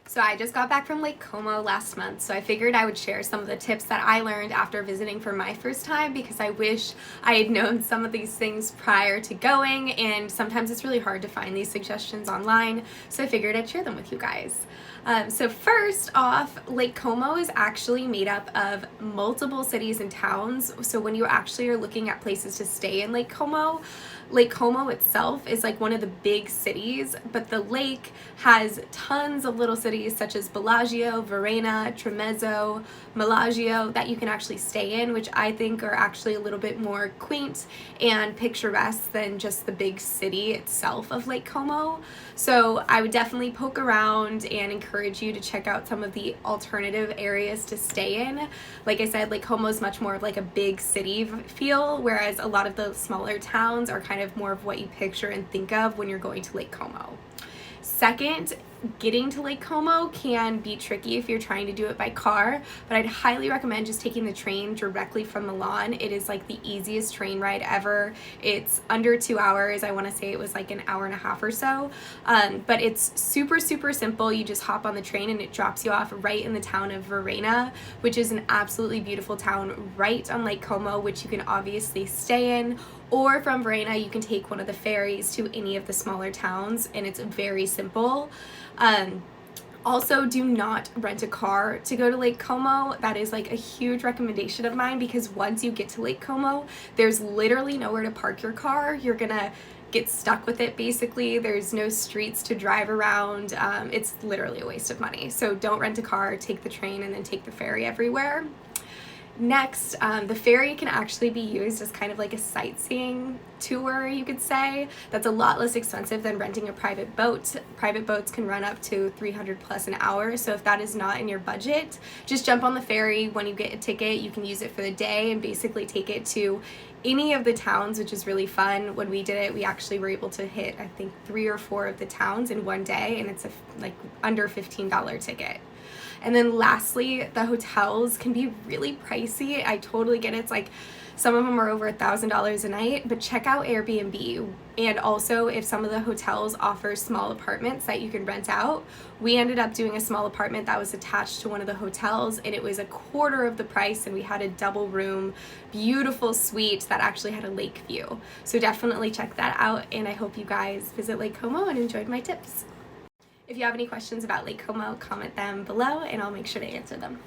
So I just got back from Lake Como last month, so I figured I would share some of the tips that I learned after visiting for my first time because I wish I had known some of these things prior to going, and sometimes it's really hard to find these suggestions online, so I figured I'd share them with you guys. So first off, Lake Como is actually made up of multiple cities and towns, so when you actually are looking at places to stay in Lake Como itself is like one of the big cities, but the lake has tons of little cities such as Bellagio, Verena, Tremezzo, Melagio that you can actually stay in, which I think are actually a little bit more quaint and picturesque than just the big city itself of Lake Como. So I would definitely poke around and encourage you to check out some of the alternative areas to stay in. Like I said, Lake Como is much more of like a big city feel, whereas a lot of the smaller towns are kind of more of what you picture and think of when you're going to Lake Como. Second, getting to Lake Como can be tricky if you're trying to do it by car, but I'd highly recommend just taking the train directly from Milan. It is like the easiest train ride ever. It's under 2 hours. I want to say it was like an hour and a half or so, but it's super simple. You just hop on the train and it drops you off right in the town of Verena, which is an absolutely beautiful town right on Lake Como, which you can obviously stay in, or from Verena you can take one of the ferries to any of the smaller towns, and it's very simple. Also, do not rent a car to go to Lake Como. That is like a huge recommendation of mine, because once you get to Lake Como, there's literally nowhere to park your car. You're gonna get stuck with it basically. There's no streets to drive around. It's literally a waste of money. So don't rent a car, take the train, and then take the ferry everywhere. Next, the ferry can actually be used as kind of like a sightseeing tour, you could say. That's a lot less expensive than renting a private boat. Private boats can run up to $300 plus an hour, so if that is not in your budget, just jump on the ferry. When you get a ticket, you can use it for the day and basically take it to any of the towns, which is really fun. When we did it, we actually were able to hit, I think, 3 or 4 of the towns in one day, and it's a like under $15 ticket. And then lastly, the hotels can be really pricey. I totally get it. It's like some of them are over $1,000 a night, but check out Airbnb. And also, if some of the hotels offer small apartments that you can rent out, we ended up doing a small apartment that was attached to one of the hotels, and it was a quarter of the price, and we had a double room, beautiful suite that actually had a lake view. So definitely check that out, and I hope you guys visit Lake Como and enjoyed my tips. If you have any questions about Lake Como, comment them below and I'll make sure to answer them.